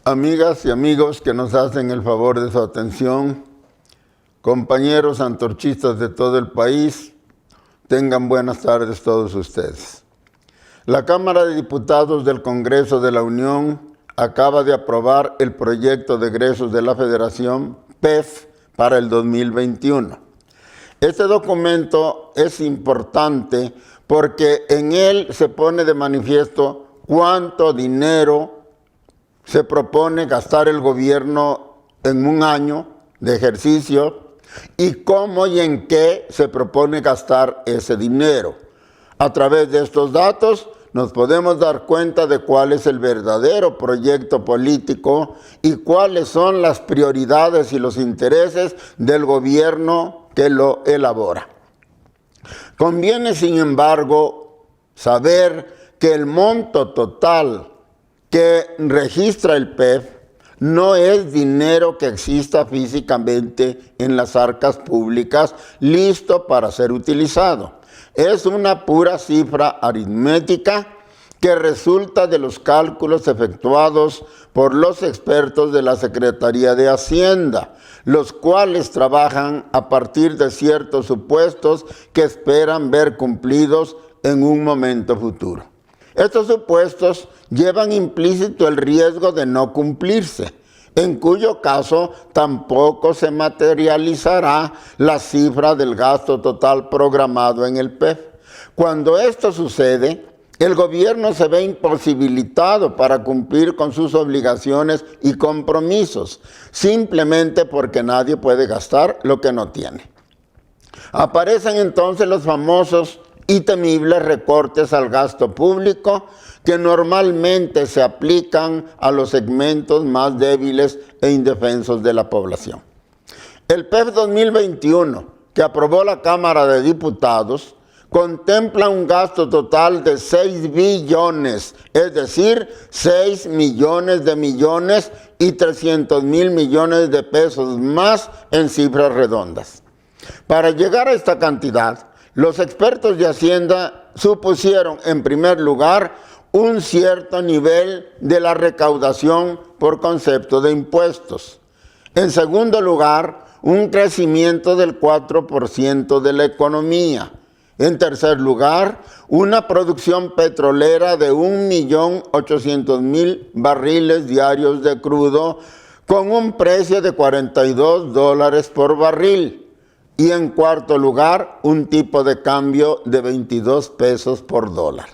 Amigas y amigos que nos hacen el favor de su atención, compañeros antorchistas de todo el país, tengan buenas tardes todos ustedes. La Cámara de Diputados del Congreso de la Unión acaba de aprobar el proyecto de egresos de la Federación PEF para el 2021. Este documento es importante porque en él se pone de manifiesto cuánto dinero se propone gastar el gobierno en un año de ejercicio y cómo y en qué se propone gastar ese dinero. A través de estos datos nos podemos dar cuenta de cuál es el verdadero proyecto político y cuáles son las prioridades y los intereses del gobierno que lo elabora. Conviene, sin embargo, saber que el monto total que registra el PEF no es dinero que exista físicamente en las arcas públicas listo para ser utilizado. Es una pura cifra aritmética que resulta de los cálculos efectuados por los expertos de la Secretaría de Hacienda, los cuales trabajan a partir de ciertos supuestos que esperan ver cumplidos en un momento futuro. Estos supuestos llevan implícito el riesgo de no cumplirse, en cuyo caso tampoco se materializará la cifra del gasto total programado en el PEF. Cuando esto sucede, el gobierno se ve imposibilitado para cumplir con sus obligaciones y compromisos, simplemente porque nadie puede gastar lo que no tiene. Aparecen entonces los famosos y temibles recortes al gasto público que normalmente se aplican a los segmentos más débiles e indefensos de la población. El PEF 2021, que aprobó la Cámara de Diputados, contempla un gasto total de 6 billones, es decir, 6 millones de millones y 300 mil millones de pesos más en cifras redondas. Para llegar a esta cantidad, los expertos de Hacienda supusieron, en primer lugar, un cierto nivel de la recaudación por concepto de impuestos. En segundo lugar, un crecimiento del 4% de la economía. En tercer lugar, una producción petrolera de 1.800.000 barriles diarios de crudo con un precio de $42 por barril. Y en cuarto lugar, un tipo de cambio de 22 pesos por dólar.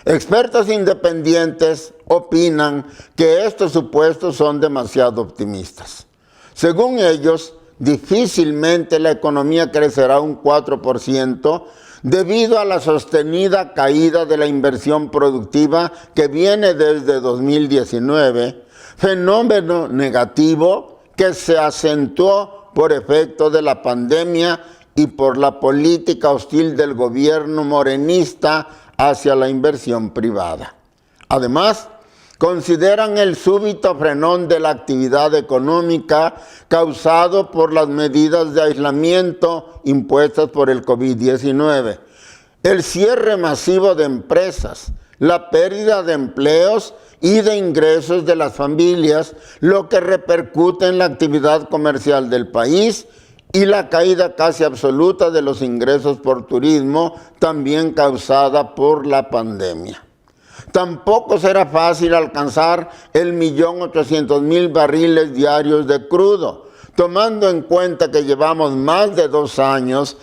Expertos independientes opinan que estos supuestos son demasiado optimistas. Según ellos, difícilmente la economía crecerá un 4% debido a la sostenida caída de la inversión productiva que viene desde 2019, fenómeno negativo que se acentuó por efecto de la pandemia y por la política hostil del gobierno morenista hacia la inversión privada. Además, consideran el súbito frenón de la actividad económica causado por las medidas de aislamiento impuestas por el COVID-19, el cierre masivo de empresas, la pérdida de empleos y de ingresos de las familias, lo que repercute en la actividad comercial del país, y la caída casi absoluta de los ingresos por turismo, también causada por la pandemia. Tampoco será fácil alcanzar el 1.800.000 barriles diarios de crudo, tomando en cuenta que llevamos más de 2 años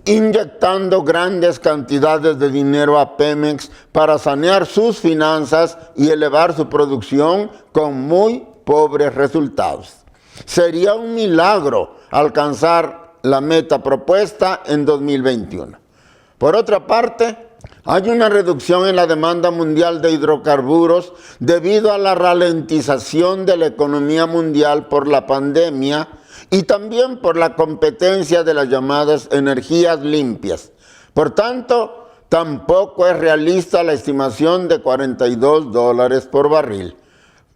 inyectando grandes cantidades de dinero a Pemex para sanear sus finanzas y elevar su producción con muy pobres resultados. Sería un milagro alcanzar la meta propuesta en 2021. Por otra parte, hay una reducción en la demanda mundial de hidrocarburos debido a la ralentización de la economía mundial por la pandemia y también por la competencia de las llamadas energías limpias. Por tanto, tampoco es realista la estimación de $42 por barril.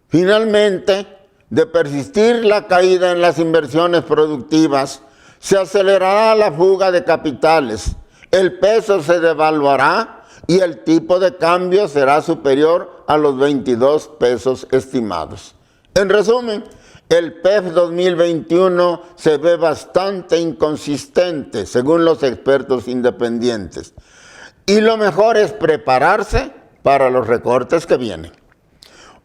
Finalmente, de persistir la caída en las inversiones productivas, se acelerará la fuga de capitales, el peso se devaluará y el tipo de cambio será superior a los 22 pesos estimados. En resumen, el PEF 2021 se ve bastante inconsistente, según los expertos independientes. Y lo mejor es prepararse para los recortes que vienen.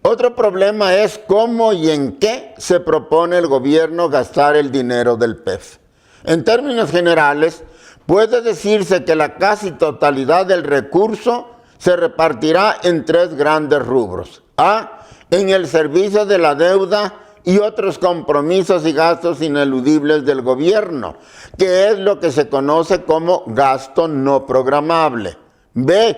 Otro problema es cómo y en qué se propone el gobierno gastar el dinero del PEF. En términos generales, puede decirse que la casi totalidad del recurso se repartirá en 3 grandes rubros. A, en el servicio de la deuda y otros compromisos y gastos ineludibles del gobierno, que es lo que se conoce como gasto no programable. B,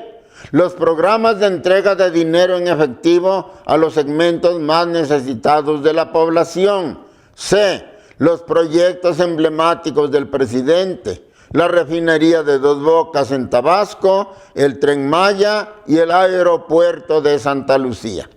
los programas de entrega de dinero en efectivo a los segmentos más necesitados de la población. C, los proyectos emblemáticos del presidente, la refinería de Dos Bocas en Tabasco, el Tren Maya y el aeropuerto de Santa Lucía.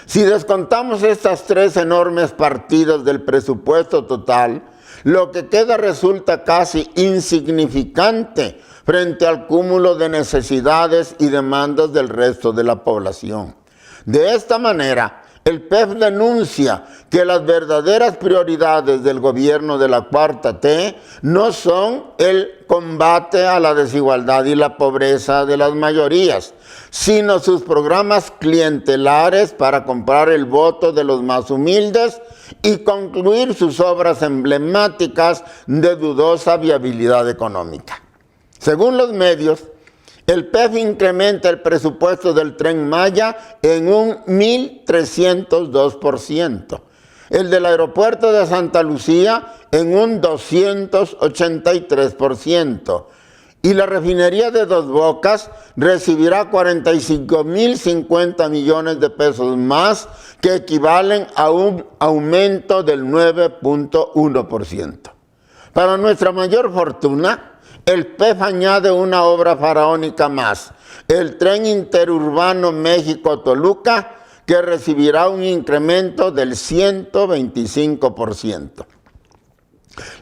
Si descontamos estas 3 enormes partidas del presupuesto total, lo que queda resulta casi insignificante frente al cúmulo de necesidades y demandas del resto de la población. De esta manera, el PEF denuncia que las verdaderas prioridades del gobierno de la Cuarta T no son el combate a la desigualdad y la pobreza de las mayorías, sino sus programas clientelares para comprar el voto de los más humildes y concluir sus obras emblemáticas de dudosa viabilidad económica. Según los medios, el PEF incrementa el presupuesto del Tren Maya en un 1.302%, el del aeropuerto de Santa Lucía en un 283%, y la refinería de Dos Bocas recibirá 45.050 millones de pesos más, que equivalen a un aumento del 9.1%. Para nuestra mayor fortuna, el PEF añade una obra faraónica más, el tren interurbano México-Toluca, que recibirá un incremento del 125%.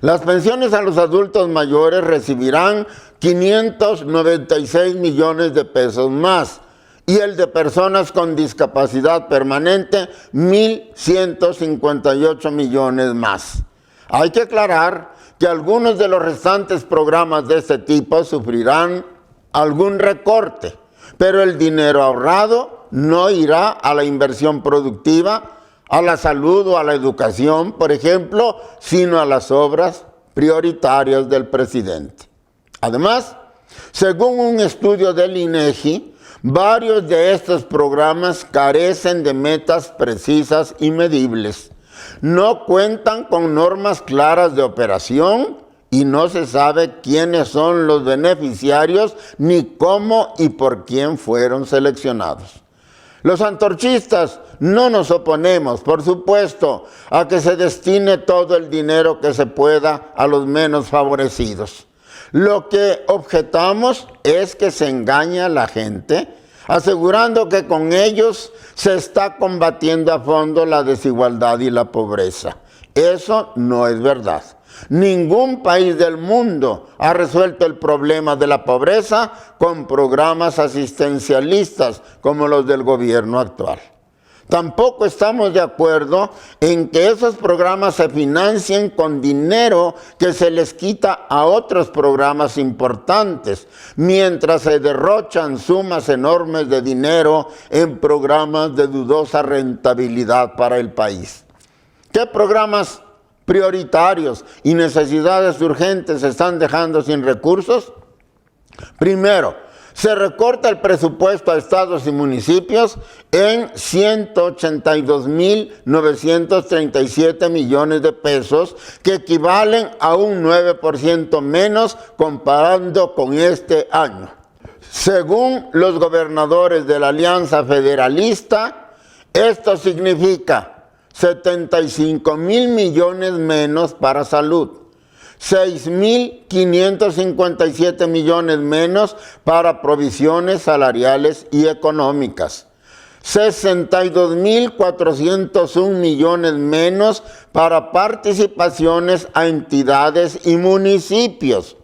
Las pensiones a los adultos mayores recibirán 596 millones de pesos más y el de personas con discapacidad permanente 1.158 millones más. Hay que aclarar que algunos de los restantes programas de este tipo sufrirán algún recorte, pero el dinero ahorrado no irá a la inversión productiva, a la salud o a la educación, por ejemplo, sino a las obras prioritarias del presidente. Además, según un estudio del INEGI, varios de estos programas carecen de metas precisas y medibles. No cuentan con normas claras de operación y no se sabe quiénes son los beneficiarios ni cómo y por quién fueron seleccionados. Los antorchistas no nos oponemos, por supuesto, a que se destine todo el dinero que se pueda a los menos favorecidos. Lo que objetamos es que se engaña a la gente, asegurando que con ellos se está combatiendo a fondo la desigualdad y la pobreza. Eso no es verdad. Ningún país del mundo ha resuelto el problema de la pobreza con programas asistencialistas como los del gobierno actual. Tampoco estamos de acuerdo en que esos programas se financien con dinero que se les quita a otros programas importantes, mientras se derrochan sumas enormes de dinero en programas de dudosa rentabilidad para el país. ¿Qué programas prioritarios y necesidades urgentes se están dejando sin recursos? Primero, se recorta el presupuesto a estados y municipios en 182.937 millones de pesos, que equivalen a un 9% menos comparando con este año. Según los gobernadores de la Alianza Federalista, esto significa 75.000 millones menos para salud, 6.557 millones menos para provisiones salariales y económicas, 62.401 millones menos para participaciones a entidades y municipios,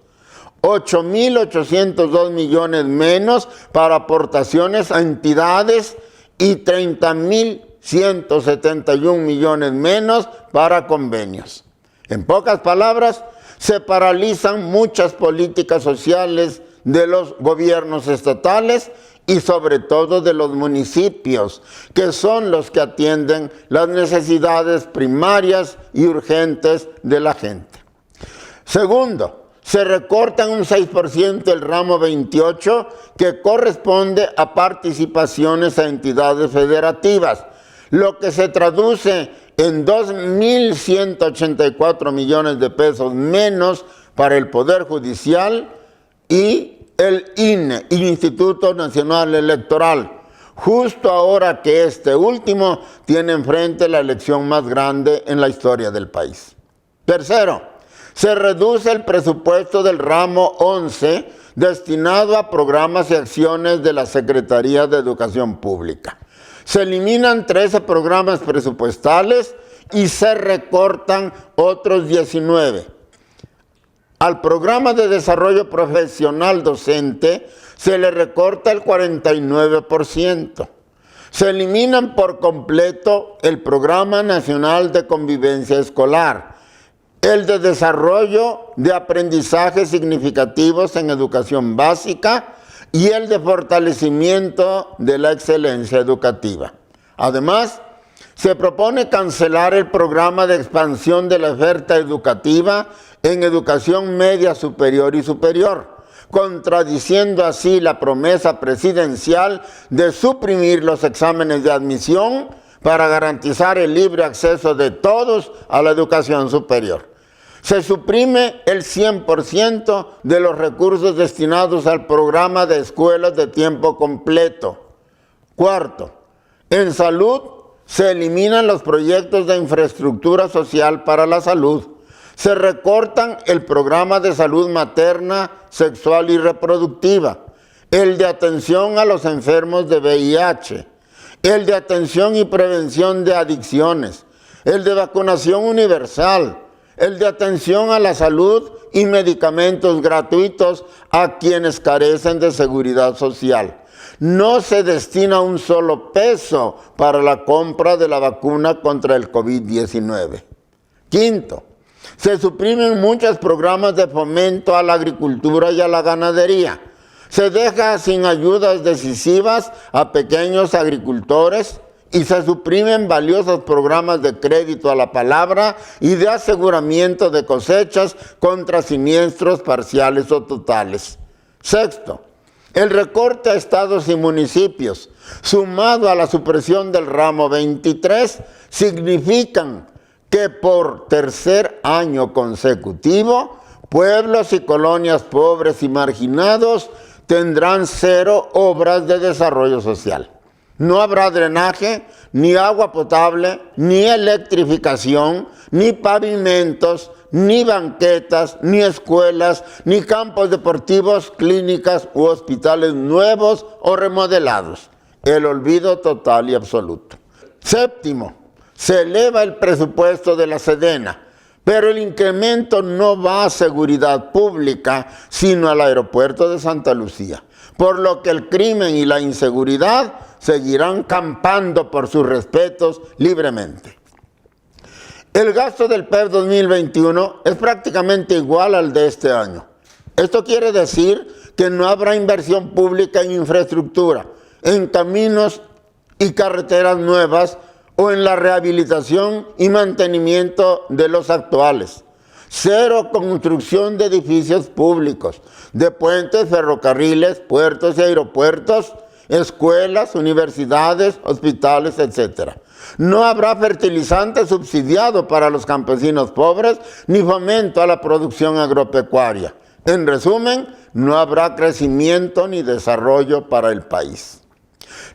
8.802 millones menos para aportaciones a entidades y 30.171 millones menos para convenios. En pocas palabras, se paralizan muchas políticas sociales de los gobiernos estatales y sobre todo de los municipios, que son los que atienden las necesidades primarias y urgentes de la gente. Segundo, se recorta un 6% el ramo 28, que corresponde a participaciones a entidades federativas, lo que se traduce en 2.184 millones de pesos menos para el Poder Judicial y el INE, Instituto Nacional Electoral, justo ahora que este último tiene enfrente la elección más grande en la historia del país. Tercero, se reduce el presupuesto del ramo 11 destinado a programas y acciones de la Secretaría de Educación Pública. Se eliminan 13 programas presupuestales y se recortan otros 19. Al programa de desarrollo profesional docente se le recorta el 49%. Se eliminan por completo el Programa Nacional de Convivencia Escolar, el de desarrollo de aprendizajes significativos en educación básica y el de fortalecimiento de la excelencia educativa. Además, se propone cancelar el programa de expansión de la oferta educativa en educación media superior y superior, contradiciendo así la promesa presidencial de suprimir los exámenes de admisión para garantizar el libre acceso de todos a la educación superior. Se suprime el 100% de los recursos destinados al programa de escuelas de tiempo completo. Cuarto, en salud se eliminan los proyectos de infraestructura social para la salud. Se recortan el programa de salud materna, sexual y reproductiva, el de atención a los enfermos de VIH, el de atención y prevención de adicciones, el de vacunación universal, el de atención a la salud y medicamentos gratuitos a quienes carecen de seguridad social. No se destina un solo peso para la compra de la vacuna contra el COVID-19. Quinto, se suprimen muchos programas de fomento a la agricultura y a la ganadería. Se deja sin ayudas decisivas a pequeños agricultores y se suprimen valiosos programas de crédito a la palabra y de aseguramiento de cosechas contra siniestros parciales o totales. Sexto, el recorte a estados y municipios, sumado a la supresión del ramo 23, significan que por tercer año consecutivo, pueblos y colonias pobres y marginados tendrán 0 obras de desarrollo social. No habrá drenaje, ni agua potable, ni electrificación, ni pavimentos, ni banquetas, ni escuelas, ni campos deportivos, clínicas u hospitales nuevos o remodelados. El olvido total y absoluto. Séptimo, se eleva el presupuesto de la Sedena, pero el incremento no va a seguridad pública, sino al aeropuerto de Santa Lucía, por lo que el crimen y la inseguridad seguirán campando por sus respetos libremente. El gasto del PEP 2021 es prácticamente igual al de este año. Esto quiere decir que no habrá inversión pública en infraestructura, en caminos y carreteras nuevas o en la rehabilitación y mantenimiento de los actuales. 0 construcción de edificios públicos, de puentes, ferrocarriles, puertos y aeropuertos, escuelas, universidades, hospitales, etc. No habrá fertilizante subsidiado para los campesinos pobres, ni fomento a la producción agropecuaria. En resumen, no habrá crecimiento ni desarrollo para el país.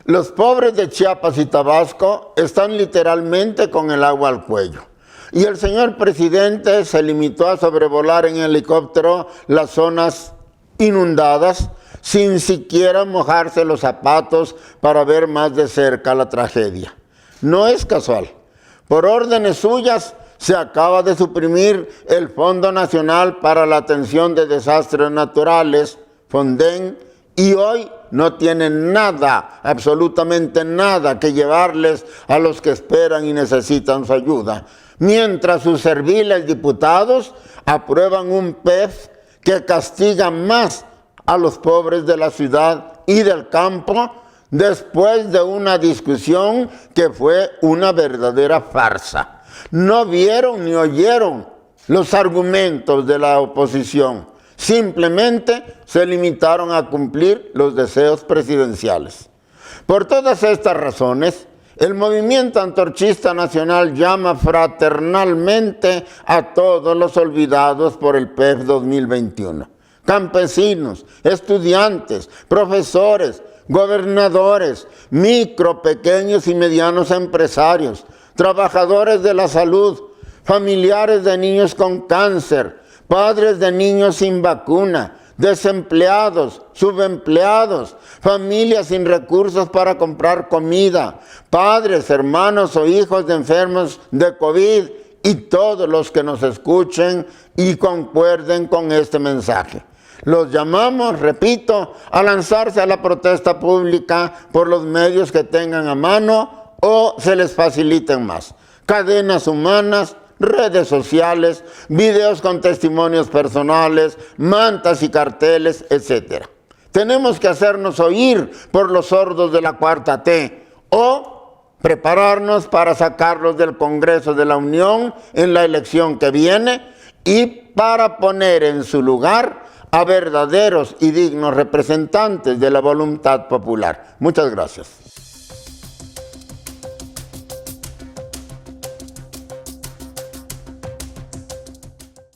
Los pobres de Chiapas y Tabasco están literalmente con el agua al cuello. Y el señor presidente se limitó a sobrevolar en helicóptero las zonas inundadas, sin siquiera mojarse los zapatos para ver más de cerca la tragedia. No es casual. Por órdenes suyas, Se acaba de suprimir el Fondo Nacional para la Atención de Desastres Naturales, FONDEN, y hoy no tienen nada, absolutamente nada que llevarles a los que esperan y necesitan su ayuda. Mientras sus serviles diputados aprueban un PEF que castiga más a los pobres de la ciudad y del campo, después de una discusión que fue una verdadera farsa. No vieron ni oyeron los argumentos de la oposición. Simplemente se limitaron a cumplir los deseos presidenciales. Por todas estas razones, el movimiento antorchista nacional llama fraternalmente a todos los olvidados por el PEF 2021. Campesinos, estudiantes, profesores, gobernadores, micro, pequeños y medianos empresarios, trabajadores de la salud, familiares de niños con cáncer, padres de niños sin vacuna, desempleados, subempleados, familias sin recursos para comprar comida, padres, hermanos o hijos de enfermos de COVID y todos los que nos escuchen y concuerden con este mensaje. Los llamamos, repito, a lanzarse a la protesta pública por los medios que tengan a mano o se les faciliten más. Cadenas humanas, redes sociales, videos con testimonios personales, mantas y carteles, etc. Tenemos que hacernos oír por los sordos de la Cuarta T o prepararnos para sacarlos del Congreso de la Unión en la elección que viene y para poner en su lugar a verdaderos y dignos representantes de la voluntad popular. Muchas gracias.